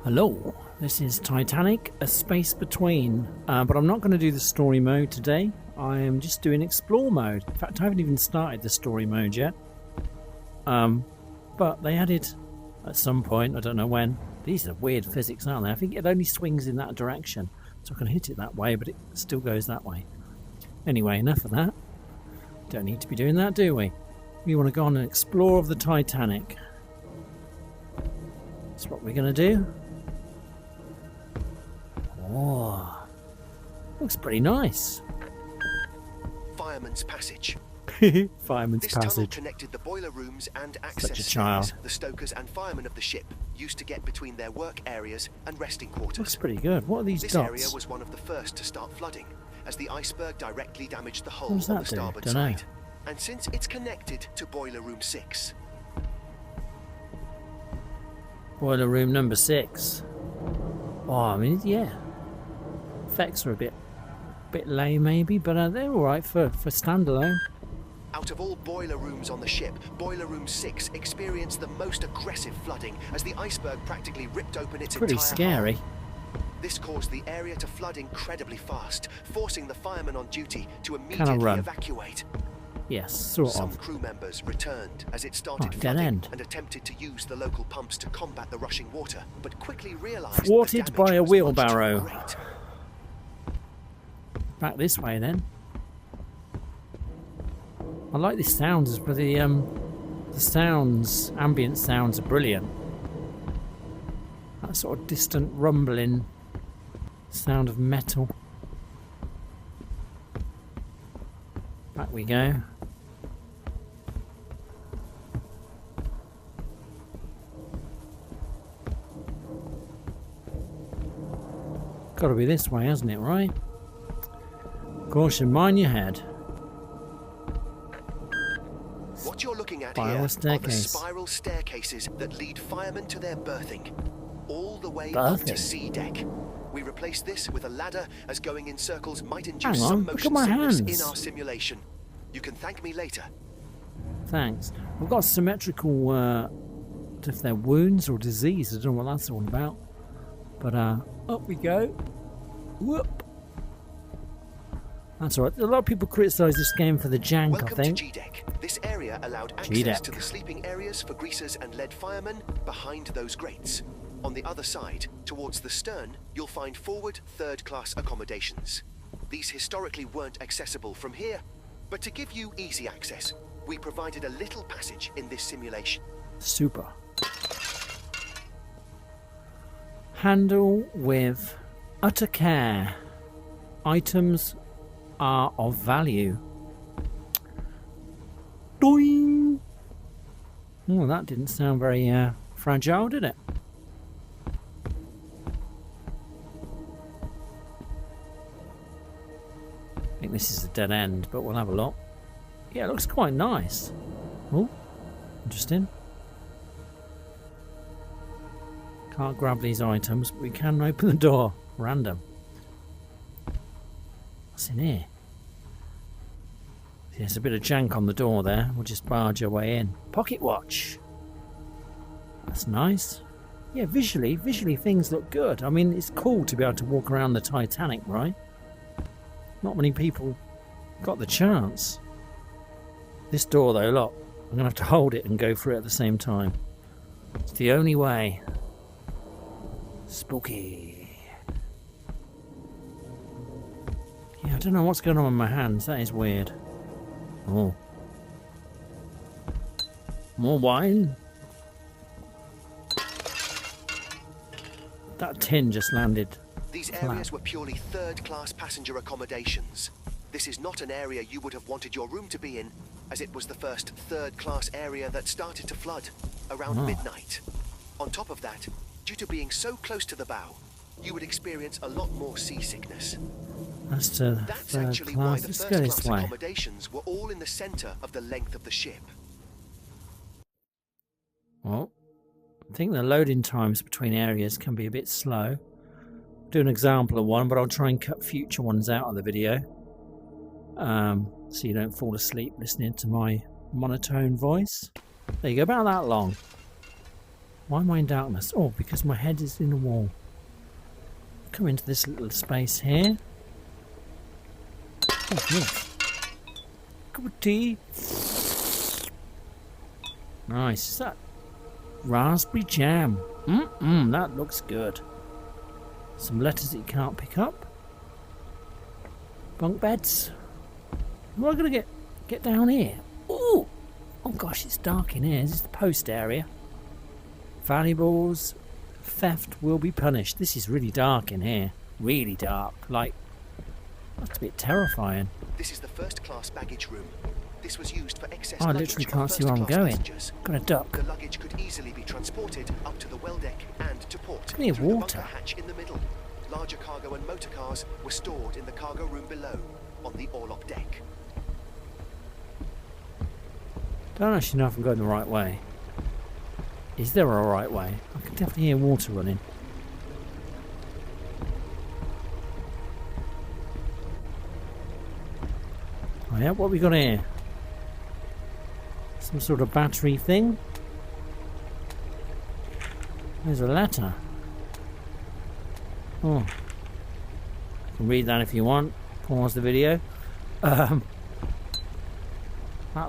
Hello, this is Titanic, A Space Between, but I'm not going to do the story mode today. I am just doing explore mode. In fact, I haven't even started the story mode yet. But they added at some point, I don't know when. These are weird physics, aren't they? I think it only swings in that direction, so I can hit it that way, but it still goes that way. Anyway, enough of that. Don't need to be doing that, do we? We want to go on an explore of the Titanic. That's what we're going to do. Oh, looks pretty nice. Fireman's Passage. Fireman's This tunnel Passage. connected the boiler rooms and Such access a child. stairs the stokers and firemen of the ship used to get between their work areas and resting quarters. Looks pretty good. What are these This dots? area was one of the first to start flooding, as the iceberg directly damaged the hull What does on that the do? starboard Dunno. side. And since it's connected to boiler room 6, Boiler room number 6. Oh, I mean, yeah. Effects are a bit lame, maybe, but they're all right for standalone. out of all boiler rooms on the ship, boiler room 6 experienced the most aggressive flooding as the iceberg practically ripped open its Pretty entire scary. hull. This caused the area to flood incredibly fast, forcing the firemen on duty to immediately run. evacuate. Yes, sort Some of. crew members returned as it started dead flooding end. and attempted to use the local pumps to combat the rushing water, but quickly realized Thwarted the by damage a was much too wheelbarrow. great. Back this way then. I like the sounds, but the sounds, ambient sounds, are brilliant. That sort of distant rumbling sound of metal. Back we go. Got to be this way, hasn't it? Right? Caution, mind your head. What you're looking at Spiral here are the staircase. spiral staircases that lead firemen to their berthing, all the way Berthing? up to sea deck. We replaced this with a ladder, as going in circles might induce Hang on, some look at motion my sickness hands. in our simulation. You can thank me later. Thanks. We've got symmetrical, if they're wounds or disease, I don't know what that's all about. But up we go. Whoop. That's alright. A lot of people criticise this game for the jank, Welcome I think. to G-Deck. This area allowed access G-Deck. to the sleeping areas for greasers and lead firemen behind those grates. On the other side, towards the stern, you'll find forward third-class accommodations. These historically weren't accessible from here, but to give you easy access, we provided a little passage in this simulation. Super. Handle with utter care. Items are of value. Doing. Oh, that didn't sound very fragile, did it? I think this is a dead end, but we'll have a look. Yeah, it looks quite nice. Oh, interesting. Can't grab these items, but we can open the door. Random. What's in here? There's a bit of jank on the door there. We'll just barge our way in. Pocket watch. That's nice. Yeah, visually things look good. I mean, it's cool to be able to walk around the Titanic, right? Not many people got the chance. This door, though, look. I'm going to have to hold it and go through it at the same time. It's the only way. Spooky. Yeah, I don't know what's going on with my hands. That is weird. Oh. More wine. That tin just landed. These flat. areas were purely third-class passenger accommodations. This is not an area you would have wanted your room to be in, as it was the first third-class area that started to flood around midnight. On top of that, due to being so close to the bow, you would experience a lot more seasickness. That's to That's third actually why class. the Let's go first-class this way. accommodations were all in the center of the length of the ship. Well, I think the loading times between areas can be a bit slow. Do an example of one, but I'll try and cut future ones out of the video. So you don't fall asleep listening to my monotone voice. There you go, about that long. Why am I in darkness? Oh, because my head is in the wall. Come into this little space here. Oh, yes. Cup of tea. Nice. Is that raspberry jam? That looks good. Some letters that you can't pick up. Bunk beds. Am I going to get down here? Ooh! Oh gosh, it's dark in here. This is the post area. Valuables. Theft will be punished. This is really dark in here. Really dark. Like, that's a bit terrifying. This is the first class baggage room. This was used for excess I luggage literally for can't see where I'm first-class going. passengers. Got a duck. The luggage could easily be transported up to the well deck and to port Come here, through water. the bunker hatch in the middle. Larger cargo and motor cars were stored in the cargo room below, on the orlop deck. Don't actually know if I'm going the right way. Is there a right way? I can definitely hear water running. Oh yeah, what have we got here? Some sort of battery thing. There's a letter. Oh. You can read that if you want. Pause the video. That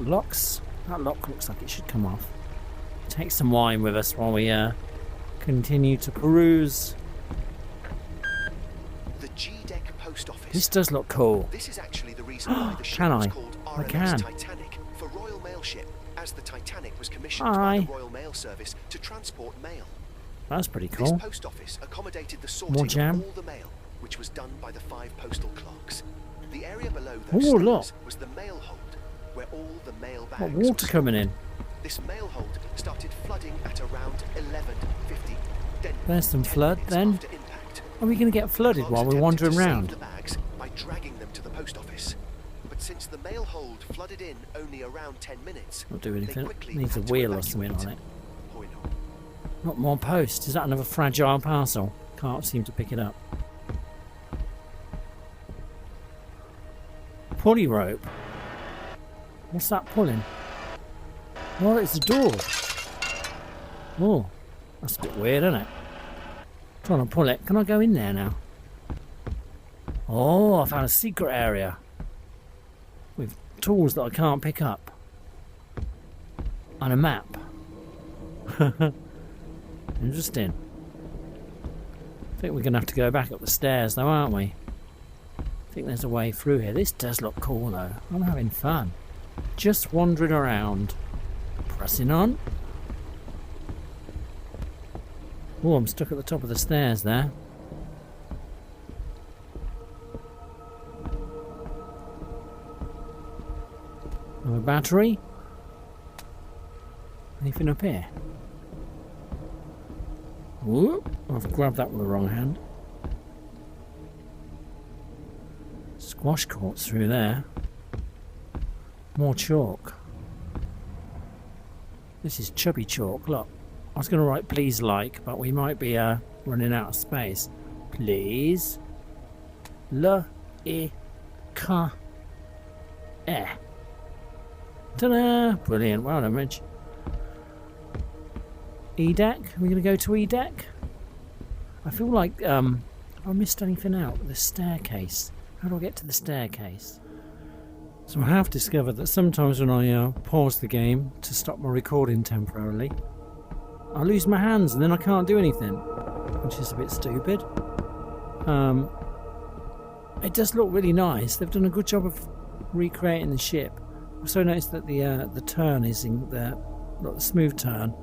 lock looks like it should come off. Take some wine with us while we continue to peruse. The G-deck post office. This does look cool. This is actually the reason why the ship Can was I? called I RMS can. Titanic, for Royal Mail ship, as the Titanic was commissioned Hi. by the Royal Mail Service to transport mail. That's pretty This cool. post office accommodated the More sorting jam. of all the mail, which was done by the 5 postal clerks. The area below Oh, those look. stairs was the mail hold, where all the mail bags What were water stored. coming in? This mail hold started flooding at around 11:50. Then There's some 10 flood minutes then. after impact, Are we going to get flooded clerks while we're attempted wandering to save around? the bags by dragging them to the post office. But since the mail hold flooded in only around 10 minutes, Not do they anything. quickly Needs a had to wheel or something on evacuate. it. Point on. Not more post. Is that another fragile parcel? Can't seem to pick it up. Pulley rope. What's that pulling? Oh, it's a door. Oh, that's a bit weird, isn't it? Trying to pull it. Can I go in there now? Oh, I found a secret area with tools that I can't pick up and a map. Interesting. I think we're going to have to go back up the stairs though, aren't we? I think there's a way through here. This does look cool though. I'm having fun. Just wandering around. Pressing on. Oh, I'm stuck at the top of the stairs there. Another battery. Anything up here? Ooh, I've grabbed that with the wrong hand. Squash courts through there. More chalk. This is chubby chalk. Look, I was going to write please like, but we might be running out of space. Please. Le e ka e. Ta-da! Brilliant. Well done, Rich. E-deck? Are we going to go to E-deck? I feel like have I missed anything out? The staircase. How do I get to the staircase? So I have discovered that sometimes when I pause the game to stop my recording temporarily, I lose my hands and then I can't do anything, which is a bit stupid. It does look really nice. They've done a good job of recreating the ship. I also noticed that the turn is in the smooth turn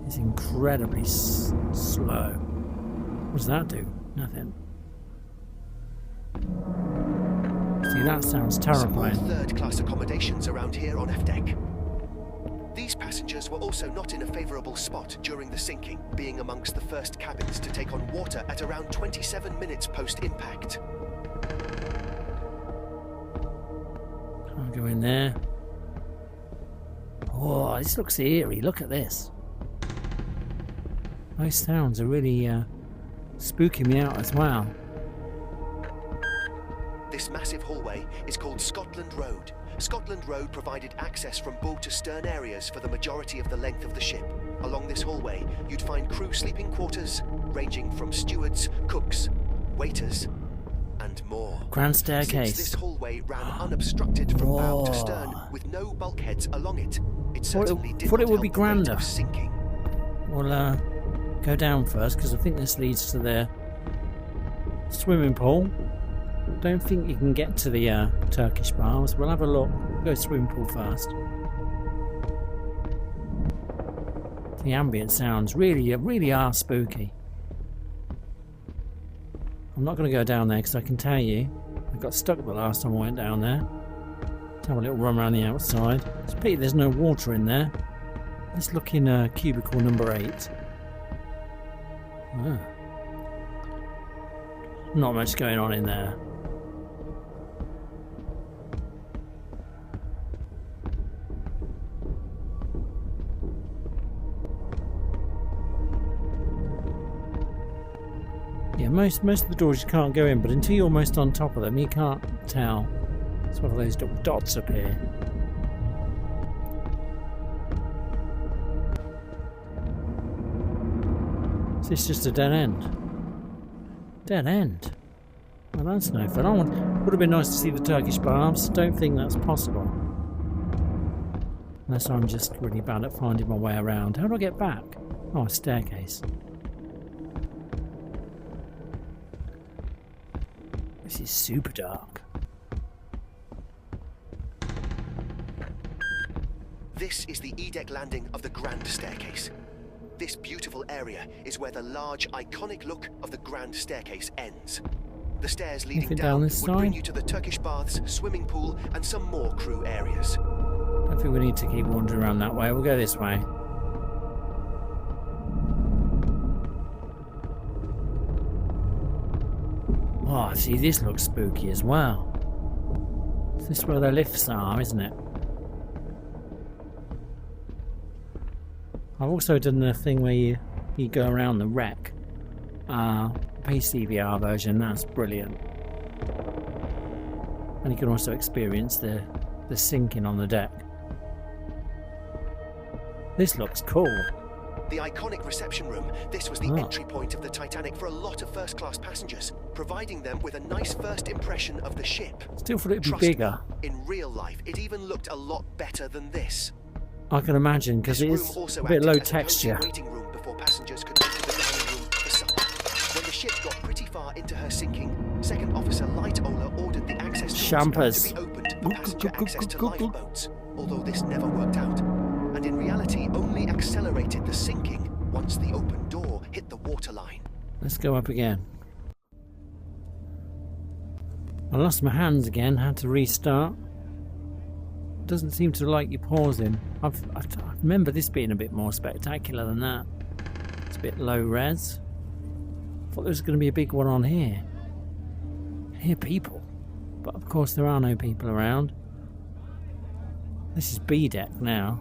is incredibly slow. What does that do? Nothing. See, that sounds terrifying. Some more third-class accommodations around here on F-deck. These passengers were also not in a favourable spot during the sinking, being amongst the first cabins to take on water at around 27 minutes post-impact. I'll go in there. Oh, this looks eerie. Look at this. Those sounds are really spooking me out as well. This massive hallway is called Scotland Road. Scotland Road provided access from bow to stern areas for the majority of the length of the ship, Along this hallway, you'd find crew sleeping quarters, ranging from stewards, cooks, waiters, and more. Grand staircase. Since this hallway ran unobstructed from bow to stern, with no bulkheads along it, it certainly did thought not it would be help the rate grander. of sinking. We'll go down first, because I think this leads to the swimming pool. Don't think you can get to the Turkish baths. We'll have a look. We'll go swimming pool first. The ambient sounds really are spooky. I'm not going to go down there because I can tell you I got stuck the last time I went down there. Let's have a little run around the outside. It's a pity there's no water in there. Let's look in cubicle number 8. Ah. Not much going on in there. Yeah, most of the doors you can't go in, but until you're almost on top of them, you can't tell. It's one of those little dots up here. Is this just a dead end? Dead end? Well, that's no fun. Would have been nice to see the Turkish baths. Don't think that's possible. Unless I'm just really bad at finding my way around. How do I get back? Oh, a staircase. This is super dark. This is the E-deck landing of the Grand Staircase. This beautiful area is where the large, iconic look of the Grand Staircase ends. The stairs leading down this would bring side? you to the Turkish baths, swimming pool, and some more crew areas. I think we need to keep wandering around that way. We'll go this way. Oh, see, this looks spooky as well. This is where the lifts are, isn't it? I've also done the thing where you go around the wreck. PC VR version, that's brilliant. And you can also experience the sinking on the deck. This looks cool. The iconic reception room, this was the entry point of the Titanic for a lot of first-class passengers, providing them with a nice first impression of the ship. Still thought it'd be Trust bigger. me, in real life, it even looked a lot better than this. I can imagine, because it This is room also a bit acted low as a cozy texture. waiting room before passengers could enter the dining room for supper. When the ship got pretty far into her sinking, Second Officer Lightola ordered the access doors Champers. to be opened for passenger access to lifeboats, although this never worked out, and in reality only accelerated the sinking once the open door hit the waterline. Let's go up again. I lost my hands again, had to restart. Doesn't seem to like you pausing. I remember this being a bit more spectacular than that. It's a bit low res. Thought there was going to be a big one on here. I hear people, but of course there are no people around. This is B deck now.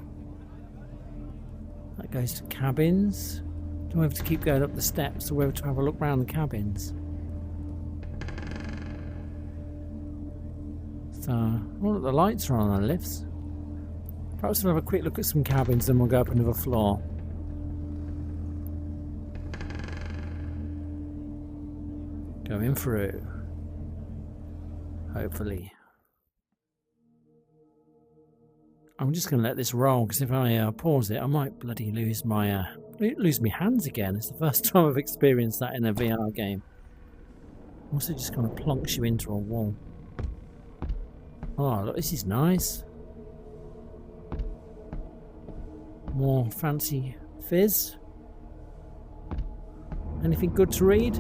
That goes to cabins. Do I have to keep going up the steps or whether to have a look round the cabins? So, well, the lights are on the lifts. Perhaps we'll have a quick look at some cabins, then we'll go up another floor. Going through. Hopefully. I'm just going to let this roll, because if I pause it, I might bloody lose my hands again. It's the first time I've experienced that in a VR game. Also just kind of plonks you into a wall. Oh, look, this is nice. More fancy fizz. Anything good to read?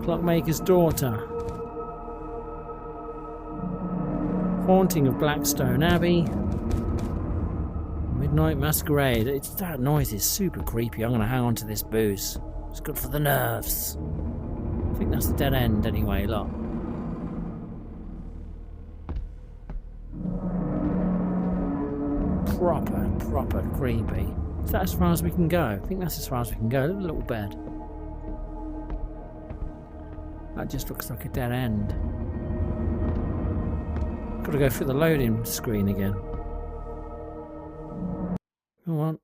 Clockmaker's Daughter. Haunting of Blackstone Abbey. Midnight Masquerade. That noise is super creepy. I'm going to hang on to this booze. It's good for the nerves. I think that's the dead end anyway, look. Proper creepy. Is that as far as we can go? I think that's as far as we can go. Look at the little bed. That just looks like a dead end. Got to go through the loading screen again. Come on.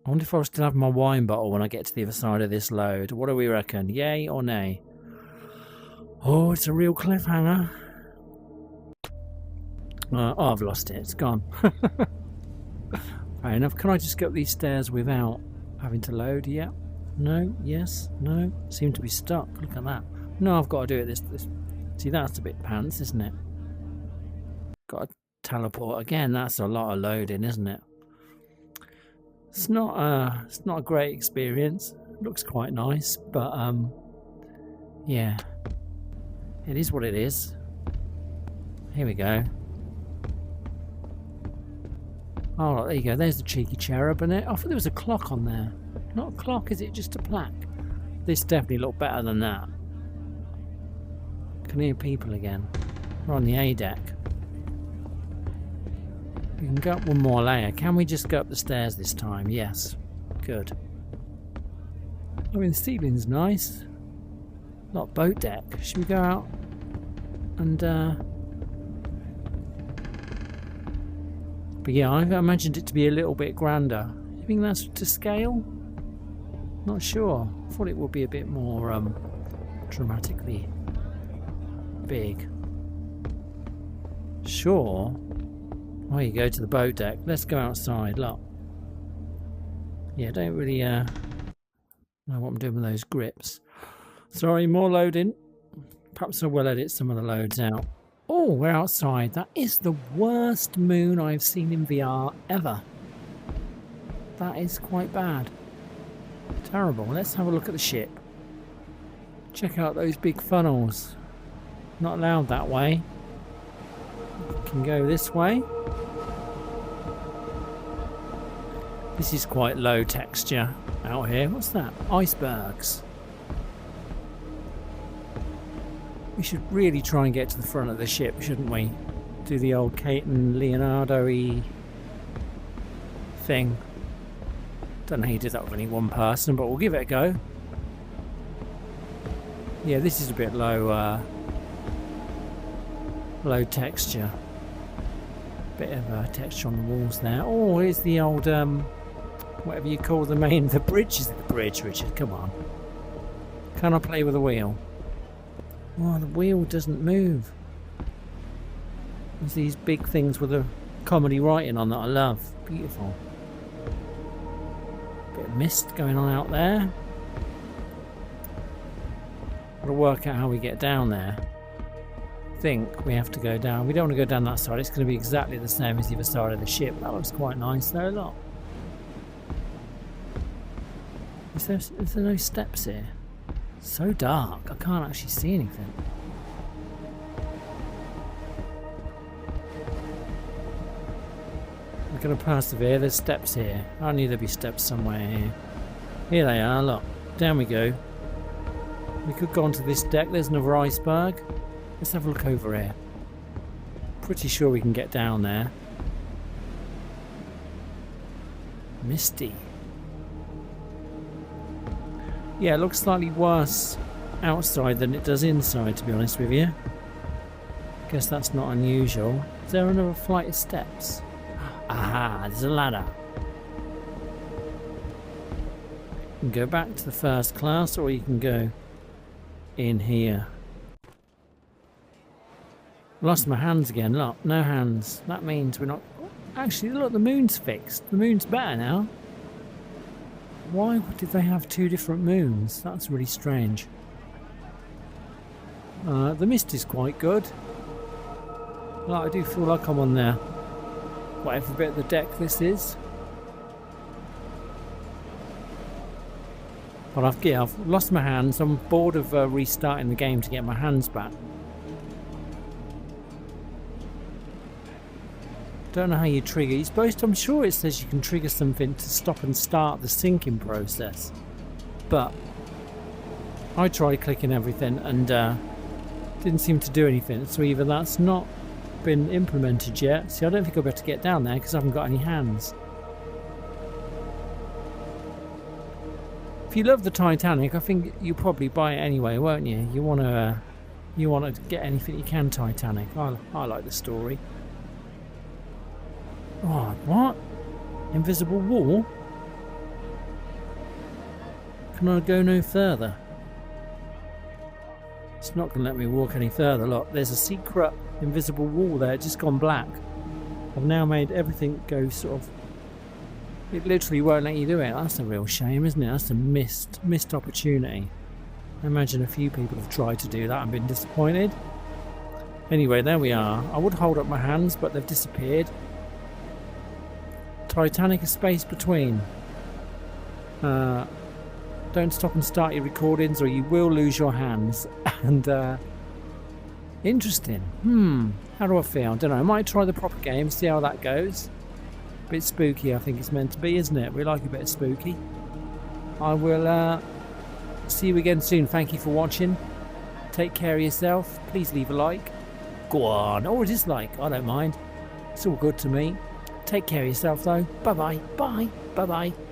I wonder if I'll still have my wine bottle when I get to the other side of this load. What do we reckon? Yay or nay? Oh, it's a real cliffhanger. Oh, I've lost it. It's gone. Fair enough. Can I just go up these stairs without having to load? Yeah. No. Yes. No. Seem to be stuck. Look at that. No, I've got to do it this. See, that's a bit pants, isn't it? Got to teleport again. That's a lot of loading, isn't it? It's not a great experience. It looks quite nice, but yeah, it is what it is. Here we go. Oh, there you go. There's the cheeky cherub, and I thought there was a clock on there. Not a clock, is it? Just a plaque. This definitely looked better than that. Can hear people again. We're on the A deck. We can go up one more layer. Can we just go up the stairs this time? Yes. Good. I mean, the ceiling's nice. Not boat deck. Should we go out and but yeah, I've imagined it to be a little bit grander. You think that's to scale? Not sure. I thought it would be a bit more dramatically big. Sure. Oh, you go to the boat deck. Let's go outside. Look. Yeah, don't really know what I'm doing with those grips. Sorry, more loading. Perhaps I will edit some of the loads out. Oh, we're outside. That is the worst moon I've seen in VR ever. That is quite bad. Terrible. Let's have a look at the ship. Check out those big funnels. Not allowed that way. Can go this way. This is quite low texture out here. What's that? Icebergs. We should really try and get to the front of the ship, shouldn't we? Do the old Kate and Leonardo-y thing. Don't know how you did that with only one person, but we'll give it a go. Yeah, this is a bit low low texture. Bit of texture on the walls there. Oh, here's the old whatever you call the main. The bridge is the bridge, Richard. Come on. Can I play with the wheel? Oh, the wheel doesn't move. There's these big things with a comedy writing on that I love. Beautiful. Bit of mist going on out there. Gotta work out how we get down there. I think we have to go down. We don't want to go down that side. It's going to be exactly the same as the other side of the ship. That looks quite nice though. Look. Is there no steps here? So dark, I can't actually see anything. We're going to persevere. There's steps here. I knew there'd be steps somewhere here. Here they are, look. Down we go. We could go onto this deck. There's another iceberg. Let's have a look over here. Pretty sure we can get down there. Misty. Yeah, it looks slightly worse outside than it does inside, to be honest with you. Guess that's not unusual. Is there another flight of steps? Ah, there's a ladder. You can go back to the first class, or you can go in here. Lost my hands again. Look, no hands. That means we're not... Actually, look, the moon's fixed. The moon's better now. Why did they have two different moons? That's really strange. The mist is quite good. Like, I do feel like I'm on there. Whatever bit of the deck this is. But I've lost my hands. I'm bored of restarting the game to get my hands back. Don't know how you trigger. You're supposed to, I'm sure it says you can trigger something to stop and start the sinking process. But I tried clicking everything and didn't seem to do anything. So either that's not been implemented yet. See, I don't think I'll be able to get down there because I haven't got any hands. If you love the Titanic, I think you'll probably buy it anyway, won't you? You want to get anything you can Titanic. I like the story. Oh, what? Invisible wall? Can I go no further? It's not going to let me walk any further. Look, there's a secret invisible wall there. It's just gone black. I've now made everything go sort of... It literally won't let you do it. That's a real shame, isn't it? That's a missed opportunity. I imagine a few people have tried to do that and been disappointed. Anyway, there we are. I would hold up my hands, but they've disappeared. Titanic, a space between. Don't stop and start your recordings or you will lose your hands. And interesting. How do I feel? I don't know. I might try the proper game, see how that goes. A bit spooky, I think it's meant to be, isn't it? We like a bit of spooky. I will see you again soon. Thank you for watching. Take care of yourself. Please leave a like. Go on, or a dislike. I don't mind. It's all good to me. Take care of yourself though. Bye bye. Bye. Bye bye.